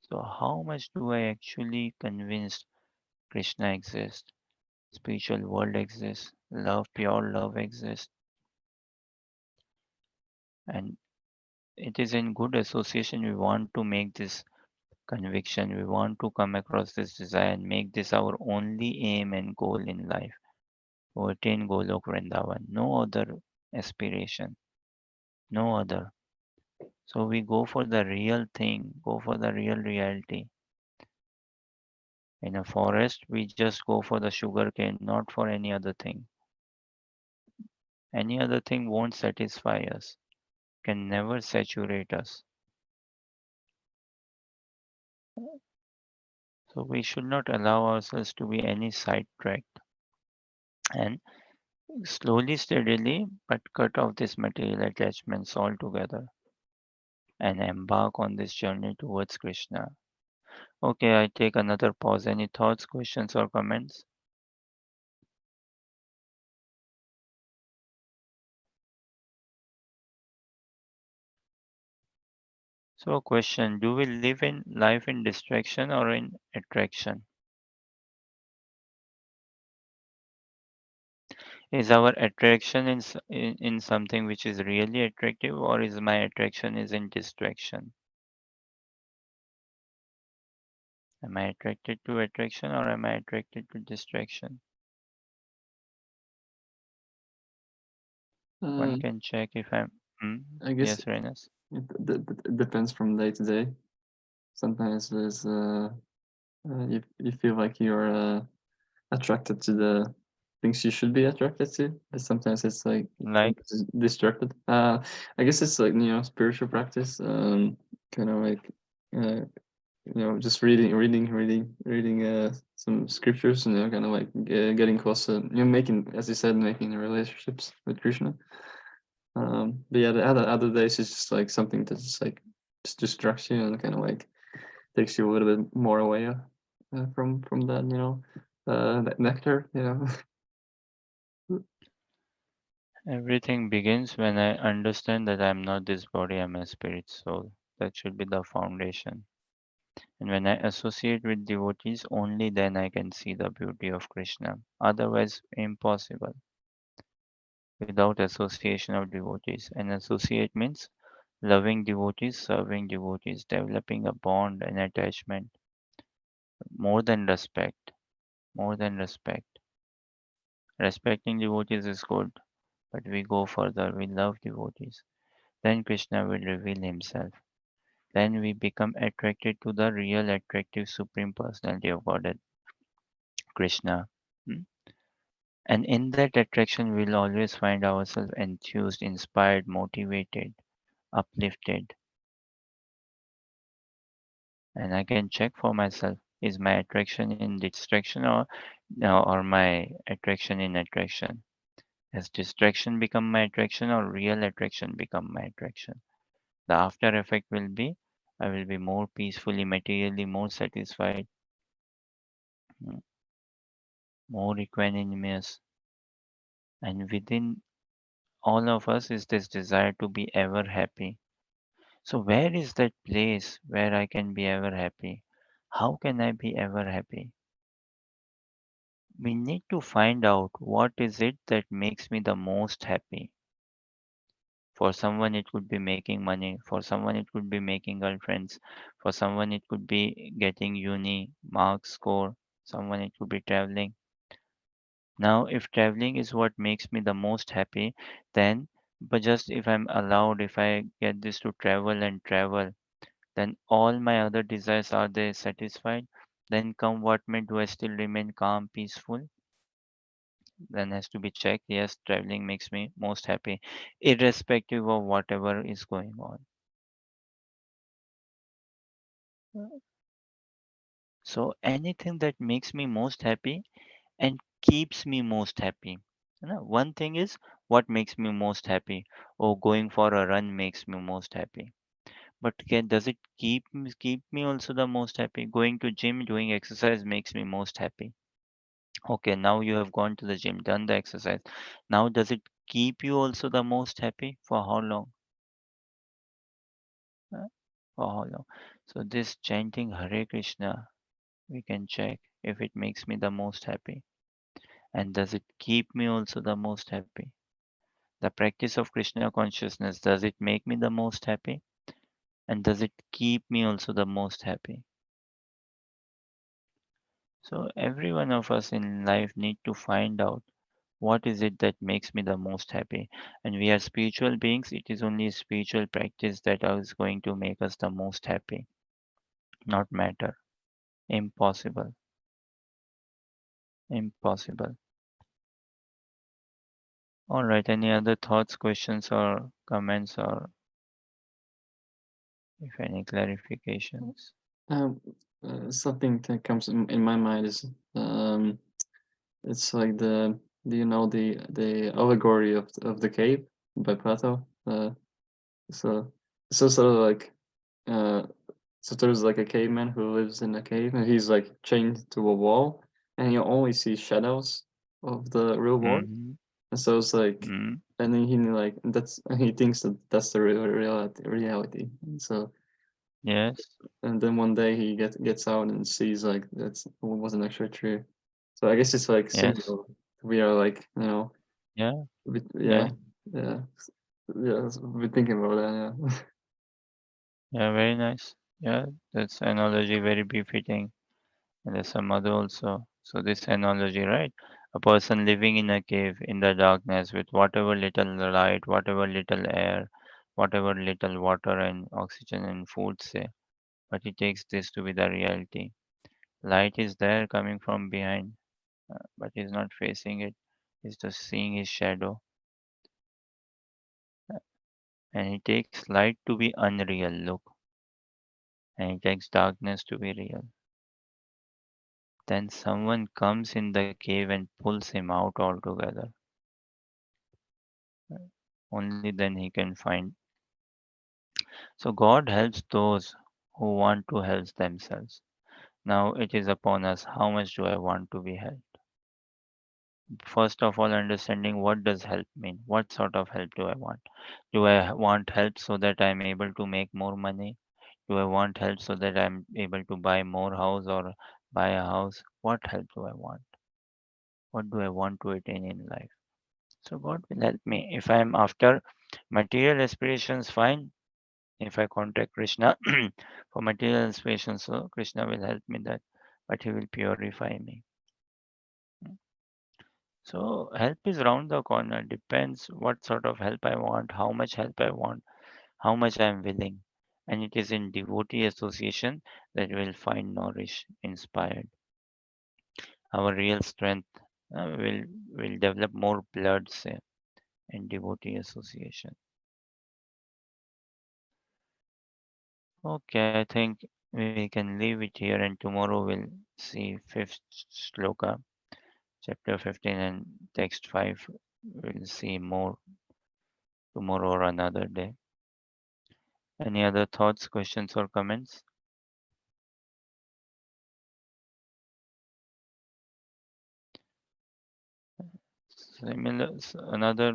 Speaker 2: So how much do I actually convinced Krishna exists, spiritual world exists, love, pure love exists, and it is in good association we want to make this conviction, we want to come across this desire and make this our only aim and goal in life, to attain Golok Vrindavan, no other aspiration, no other. So we go for the real thing, go for the real reality. In a forest, we just go for the sugar cane, not for any other thing. Any other thing won't satisfy us, can never saturate us. So we should not allow ourselves to be any sidetracked and slowly, steadily, but cut off these material attachments altogether and embark on this journey towards Krishna. Okay, I take another pause. Any thoughts, questions, or comments? So, question: do we live in life in distraction or in attraction? Is our attraction in something which is really attractive, or is my attraction is in distraction? Am I attracted to attraction or am I attracted to distraction? One
Speaker 1: Uh,
Speaker 2: can check if I'm.
Speaker 1: I guess
Speaker 2: Yes, Renas.
Speaker 1: it depends from day to day. Sometimes you feel like you're attracted to the things you should be attracted to, but sometimes it's like
Speaker 2: Like,
Speaker 1: distracted. I guess it's like spiritual practice. Kind of like uh, just reading some scriptures. Kind of like getting closer. Making, as you said, making relationships with Krishna. But yeah, the other days is just like something that just like just distracts you and kind of like takes you a little bit more away from that that nectar.
Speaker 2: everything begins when I understand that I'm not this body, I'm a spirit soul. That should be the foundation. And when I associate with devotees, only then I can see the beauty of Krishna. Otherwise, impossible without association of devotees. And associate means loving devotees, serving devotees, developing a bond and attachment more than respect. More than respect. Respecting devotees is good, but we go further. We love devotees. Then Krishna will reveal himself. Then we become attracted to the real attractive Supreme Personality of Godhead, Krishna. Hmm? And in that attraction, we'll always find ourselves enthused, inspired, motivated, uplifted. And I can check for myself, is my attraction in distraction or no, or my attraction in attraction? Has distraction become my attraction or real attraction become my attraction? The after effect will be I will be more peacefully, materially more satisfied, mm, more equanimous. And within all of us is this desire to be ever happy. So, where is that place where I can be ever happy? How can I be ever happy? We need to find out what is it that makes me the most happy. For someone, it could be making money. For someone, it could be making girlfriends. For someone, it could be getting uni, marks, score. Someone, it could be traveling. Now, if traveling is what makes me the most happy, then, but just if I'm allowed, if I get this to travel and travel, then all my other desires are they satisfied? Then come what may, do I still remain calm, peaceful? Then has to be checked. Yes, traveling makes me most happy, irrespective of whatever is going on. So anything that makes me most happy and keeps me most happy. One thing is What makes me most happy? Oh, going for a run makes me most happy. But does it keep me also the most happy? Going to gym, doing exercise makes me most happy. Okay, now you have gone to the gym, done the exercise. Now does it keep you also the most happy? For how long? Uh, For how long? So this chanting Hare Krishna, we can check if it makes me the most happy. And does it keep me also the most happy? The practice of Krishna consciousness, does it make me the most happy? And does it keep me also the most happy? So every one of us in life need to find out what is it that makes me the most happy. And we are spiritual beings. It is only spiritual practice that is going to make us the most happy, not matter. Impossible. Impossible. All right. Any other thoughts, questions, or comments, or if any clarifications?
Speaker 1: Um, Something that comes in my mind is um, it's like the do you know the allegory of the cave by Plato? So so sort of like uh, so there's like a caveman who lives in a cave and he's like chained to a wall and you only see shadows of the real world.
Speaker 2: Mm-hmm.
Speaker 1: And so it's like,
Speaker 2: Mm,
Speaker 1: and then he like that's and he thinks that that's the real reality. And so
Speaker 2: yes.
Speaker 1: and then one day he gets out and sees like that's wasn't actually true. So I guess it's like
Speaker 2: Yes.
Speaker 1: similar. We are like
Speaker 2: Yeah.
Speaker 1: yeah
Speaker 2: Yeah.
Speaker 1: yeah yeah. We're thinking about that. Yeah.
Speaker 2: Yeah. Very nice. Yeah. That's analogy very befitting. And there's some other also. So this analogy, right? A person living in a cave in the darkness with whatever little light, whatever little air, whatever little water and oxygen and food, say. But he takes this to be the reality. Light is there coming from behind, but he's not facing it. He's just seeing his shadow. And he takes light to be unreal, look. And he takes darkness to be real. Then someone comes in the cave and pulls him out altogether. Only then he can find. So God helps those who want to help themselves. Now it is upon us how much do I want to be helped. First of all, understanding what does help mean. What sort of help do I want? Do I want help so that I'm able to make more money? Do I want help so that I'm able to buy more house or buy a house? What help do I want? What do I want to attain in life? So God will help me. If I'm after material aspirations, fine. If I contact Krishna for material aspirations, so Krishna will help me that, but he will purify me. So help is round the corner. Depends what sort of help I want, how much help I want, how much I am willing. And it is in devotee association that we'll find nourished, inspired. Our real strength will develop more blood, say, in devotee association. Okay, I think we can leave it here, and tomorrow we'll see fifth shloka, chapter 15, and text 5. We'll see more tomorrow or another day. Any other thoughts, questions, or comments? Similar, another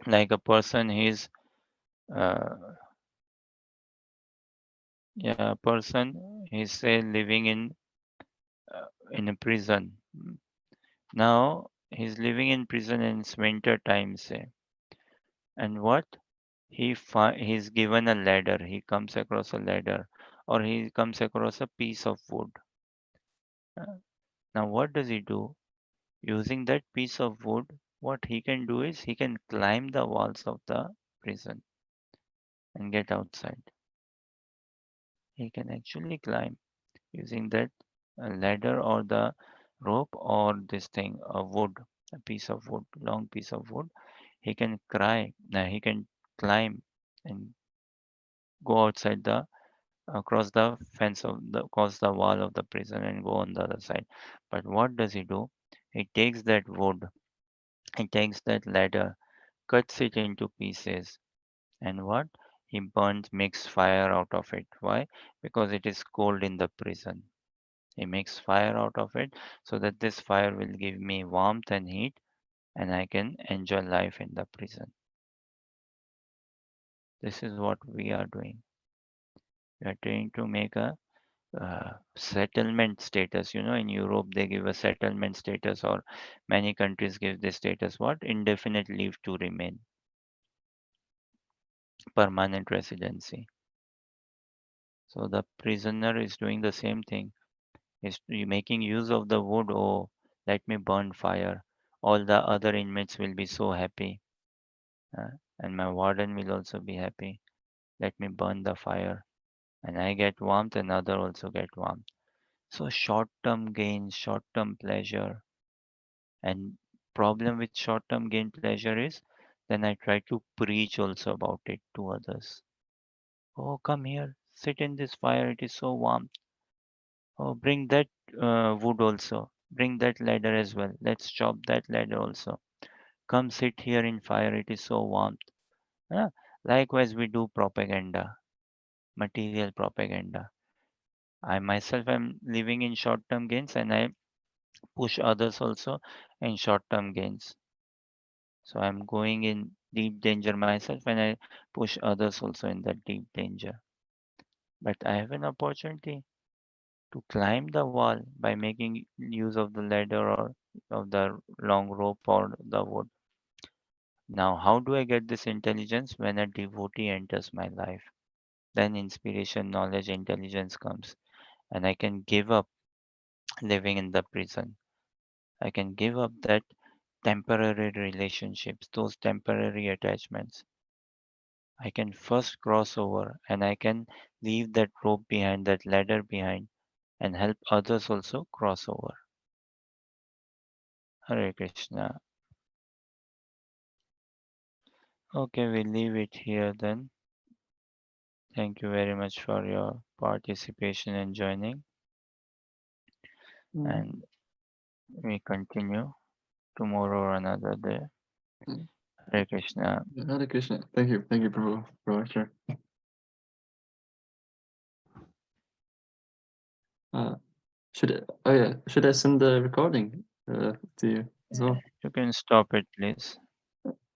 Speaker 2: like a person, he's uh, yeah, a person, he's say living in a prison. Now he's living in prison and it's winter time, say, and what? He's given a ladder. He comes across a ladder, or he comes across a piece of wood. Uh, Now what does he do? Using that piece of wood, what he can do is he can climb the walls of the prison and get outside. He can actually climb using that ladder or the rope or this thing, a wood, a piece of wood, long piece of wood. He can he can climb and go outside the across the fence of the across the wall of the prison and go on the other side. But what does he do? He takes that wood, he takes that ladder, cuts it into pieces, and what? He makes fire out of it. Why? Because it is cold in the prison. He makes fire out of it so that this fire will give me warmth and heat, and I can enjoy life in the prison. This is what we are doing. We are trying to make a settlement status. In Europe, they give a settlement status, or many countries give this status. What? Indefinite leave to remain, permanent residency. So the prisoner is doing the same thing. He's making use of the wood. Oh, let me burn fire. All the other inmates will be so happy, uh, and my warden will also be happy. Let me burn the fire, and I get warmth, and other also get warmth. So short-term gain, short-term pleasure, and problem with short-term gain pleasure is then I try to preach also about it to others. Oh, come here, sit in this fire, it is so warm. Oh, bring that wood also. Bring that ladder as well. Let's chop that ladder also. Come sit here in fire, it is so warm. Yeah. Likewise, we do propaganda, material propaganda. I myself am living in short-term gains, and I push others also in short-term gains. So I'm going in deep danger myself, and I push others also in that deep danger. But I have an opportunity to climb the wall by making use of the ladder or of the long rope or the wood. Now, how do I get this intelligence? When a devotee enters my life, then inspiration, knowledge, intelligence comes, and I can give up living in the prison. I can give up that temporary relationships, those temporary attachments. I can first cross over, and I can leave that rope behind, that ladder behind, and help others also cross over. Hare Krishna. Okay, we leave it here then. Thank you very much for your participation and joining.
Speaker 1: Mm,
Speaker 2: And we continue tomorrow or another day.
Speaker 1: mm.
Speaker 2: Hare Krishna.
Speaker 1: Hare Krishna. Thank you, Prabhu, Sure. Uh, should I send the recording to you as well?
Speaker 2: You can stop it, please.